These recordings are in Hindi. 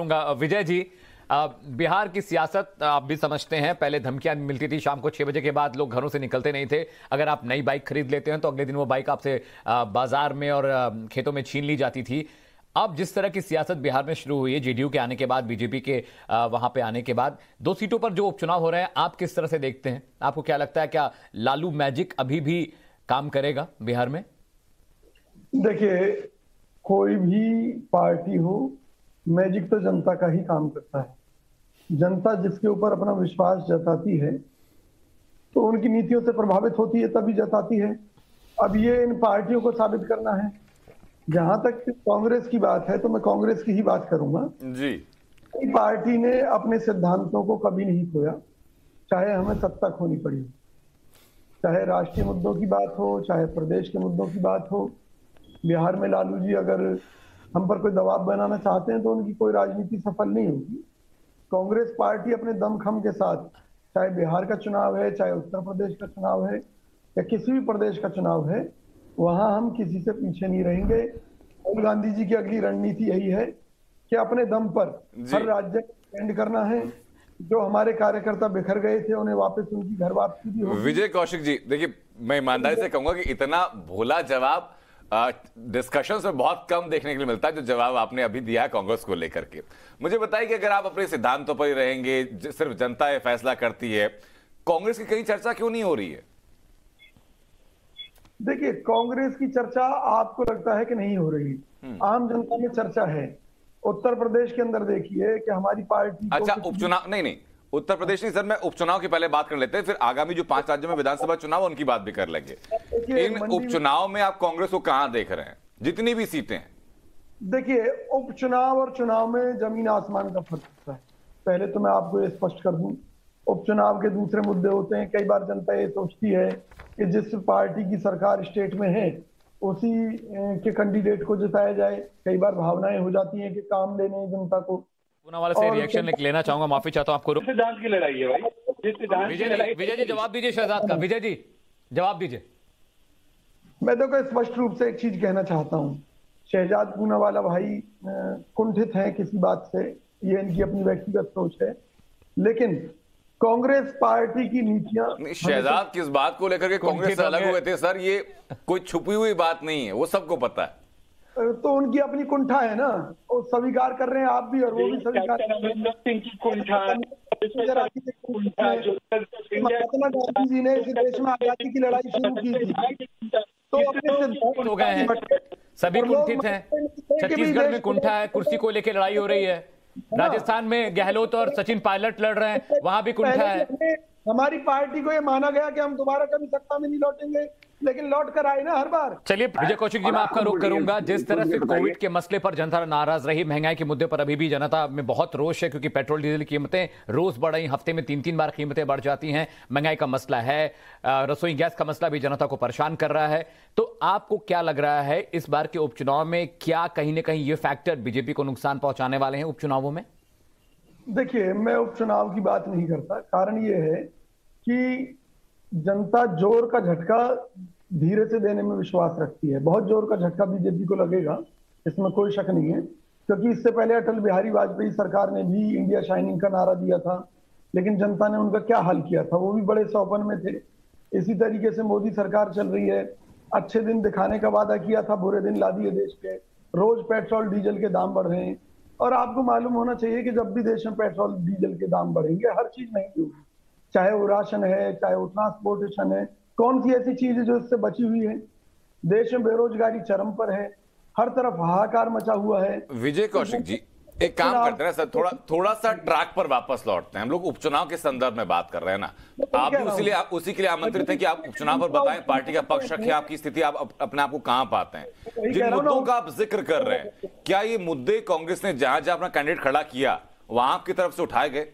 विजय जी, बिहार की सियासत आप भी समझते हैं, पहले धमकियां मिलती थी, शाम को 6 बजे के बाद लोग घरों से निकलते नहीं थे। अगर आप नई बाइक खरीद लेते हैं तो अगले दिन वो बाइक आपसे बाजार में और खेतों में छीन ली जाती थी। अब जिस तरह की सियासत बिहार में शुरू हुई है, जेडीयू के आने के बाद, बीजेपी के वहां पे आने के बाद, 2 सीटों पर जो उपचुनाव हो रहे हैं, आप किस तरह से देखते हैं? आपको क्या लगता है, क्या लालू मैजिक अभी भी काम करेगा बिहार में? देखिए, कोई भी पार्टी हो, मैजिक तो जनता का ही काम करता है। जनता जिसके ऊपर अपना विश्वास जताती है तो उनकी नीतियों से प्रभावित होती है, तभी जताती है। अब ये इन पार्टियों को साबित करना है। जहां तक कांग्रेस की बात है तो मैं कांग्रेस की ही बात करूंगा जी। पार्टी ने अपने सिद्धांतों को कभी नहीं खोया, चाहे हमें सत्ता खोनी पड़ी, चाहे राष्ट्रीय मुद्दों की बात हो, चाहे प्रदेश के मुद्दों की बात हो। बिहार में लालू जी अगर हम पर कोई दबाव बनाना चाहते हैं तो उनकी कोई राजनीति सफल नहीं होगी। कांग्रेस पार्टी अपने दमखम के साथ, चाहे बिहार का चुनाव है, चाहे उत्तर प्रदेश का चुनाव है, या किसी भी प्रदेश का चुनाव है, वहां हम किसी से पीछे नहीं रहेंगे। राहुल गांधी जी की अगली रणनीति यही है कि अपने दम पर हर राज्य को एंड करना है। जो हमारे कार्यकर्ता बिखर गए थे उन्हें वापस उनकी घर वापसी भी होगी। विजय कौशिक जी, देखिए, मैं ईमानदारी से कहूंगा कि इतना भोला जवाब डिस्कशंस में बहुत कम देखने के लिए मिलता है, जो जवाब आपने अभी दिया है कांग्रेस को लेकर के। मुझे बताइए कि अगर आप अपने सिद्धांतों पर ही रहेंगे, सिर्फ जनता ये फैसला करती है, कांग्रेस की कहीं चर्चा क्यों नहीं हो रही है? देखिए, कांग्रेस की चर्चा आपको लगता है कि नहीं हो रही, आम जनता में चर्चा है। उत्तर प्रदेश के अंदर देखिए कि हमारी पार्टी अच्छा, उपचुनाव नहीं, उत्तर प्रदेश नहीं सर, मैं उपचुनाव के पहले बात कर लेते हैं, फिर आगामी जो 5 राज्यों में विधानसभा चुनाव उनकी बात भी कर लेंगे। इन उपचुनाव में आप कांग्रेस को कहां देख रहे हैं, जितनी भी सीटें हैं? देखिए, उपचुनाव और चुनाव में जमीन आसमान का फर्क होता है। पहले तो मैं आपको ये स्पष्ट कर दूं, उपचुनाव के दूसरे मुद्दे होते हैं। कई बार जनता ये सोचती है कि जिस पार्टी की सरकार स्टेट में है उसी के कैंडिडेट को जिताया जाए। कई बार भावनाएं हो जाती हैं कि काम लेने हैं जनता को। वाले से रिएक्शन लेना चाहूंगा, माफी चाहता हूं आपको। सिद्धांत की लड़ाई है भाई, विजय जी जवाब दीजिए शहजाद का। विजय जी जवाब दीजिए। मैं तो स्पष्ट रूप से एक चीज कहना चाहता हूं, शहजाद पूनावाला भाई कुंठित हैं किसी बात से, ये इनकी अपनी व्यक्तिगत सोच है, लेकिन कांग्रेस पार्टी की नीतियां। शहजाद किस बात को लेकर के कांग्रेस से अलग हुए थे सर, ये कोई छुपी हुई बात नहीं है, वो सबको पता है। तो उनकी अपनी कुंठा है ना, वो स्वीकार कर रहे हैं, आप भी और वो भी स्वीकार कर रहे हैं। महात्मा गांधी जी ने इस देश में आजादी की लड़ाई शुरू की थी, तो अपने सिद्धांत हो गए हैं, सभी कुंठित हैं। छत्तीसगढ़ में कुंठा है, कुर्सी को लेकर लड़ाई हो रही है। राजस्थान में गहलोत और सचिन पायलट लड़ रहे हैं, वहां भी कुंठा है। हमारी पार्टी को ये माना गया कि हम दोबारा कभी सत्ता में नहीं लौटेंगे, लेकिन लौट कर आए ना हर बार। चलिए विजय कौशिक जी, मैं आपका रुख करूंगा। जिस तरह से कोविड के मसले पर जनता नाराज रही, महंगाई के मुद्दे पर अभी भी जनता में बहुत रोष है, क्योंकि पेट्रोल डीजल की कीमतें रोज बढ़ रही, हफ्ते में 3-3 बार कीमतें बढ़ जाती हैं। महंगाई का मसला है, रसोई गैस का मसला भी जनता को परेशान कर रहा है। तो आपको क्या लग रहा है, इस बार के उपचुनाव में क्या कहीं ना कहीं ये फैक्टर बीजेपी को नुकसान पहुंचाने वाले हैं उपचुनावों में? देखिए, मैं उपचुनाव की बात नहीं करता। कारण ये है कि जनता जोर का झटका धीरे से देने में विश्वास रखती है। बहुत जोर का झटका बीजेपी को लगेगा, इसमें कोई शक नहीं है, क्योंकि इससे पहले अटल बिहारी वाजपेयी सरकार ने भी इंडिया शाइनिंग का नारा दिया था, लेकिन जनता ने उनका क्या हाल किया था, वो भी बड़े सौपन में थे। इसी तरीके से मोदी सरकार चल रही है, अच्छे दिन दिखाने का वादा किया था, बुरे दिन ला दिए देश के। रोज पेट्रोल डीजल के दाम बढ़ रहे हैं, और आपको मालूम होना चाहिए कि जब भी देश में पेट्रोल डीजल के दाम बढ़ेंगे, हर चीज महंगी होगी, चाहे वो राशन है, चाहे वो ट्रांसपोर्टेशन है। कौन सी ऐसी चीज है जो इससे बची हुई है? देश में बेरोजगारी चरम पर है, हर तरफ हाहाकार मचा हुआ है। विजय कौशिक जी, एक काम करते हैं सर, थोड़ा सा ट्रैक पर वापस लौटते हैं। हम लोग उपचुनाव के संदर्भ में बात कर रहे हैं ना, आप भी उसी के लिए आमंत्रित हैं कि आप उपचुनाव पर बताएं, पार्टी का पक्ष रखें, आपकी स्थिति, आप अपने आप को कहां पाते हैं। जिन मुद्दों का आप जिक्र कर रहे हैं, क्या ये मुद्दे कांग्रेस ने जहां जहां अपना कैंडिडेट खड़ा किया वहां आपकी तरफ से उठाए गए?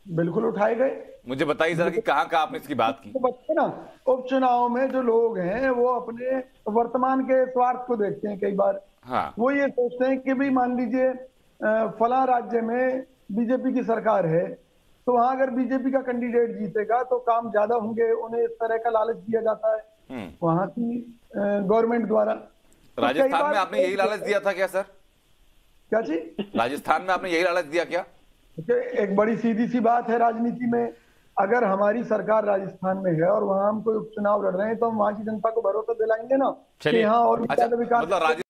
बिल्कुल उठाए गए। मुझे बताइए जरा कि कहां आपने इसकी बात की। तो ना, उपचुनाव में जो लोग हैं वो अपने वर्तमान के स्वार्थ को देखते हैं। कई बार वो ये सोचते हैं कि भाई मान लीजिए फला राज्य में बीजेपी की सरकार है, तो वहां अगर बीजेपी का कैंडिडेट जीतेगा तो काम ज्यादा होंगे, उन्हें इस तरह का लालच दिया जाता है वहां की गवर्नमेंट द्वारा। राजस्थान में आपने यही लालच दिया था क्या सर? क्या चीज? राजस्थान में आपने यही लालच दिया क्या? एक बड़ी सीधी सी बात है राजनीति में, अगर हमारी सरकार राजस्थान में है और वहां हम कोई उपचुनाव लड़ रहे हैं तो हम वहां की जनता को भरोसा दिलाएंगे ना कि हाँ और अच्छा, मतलब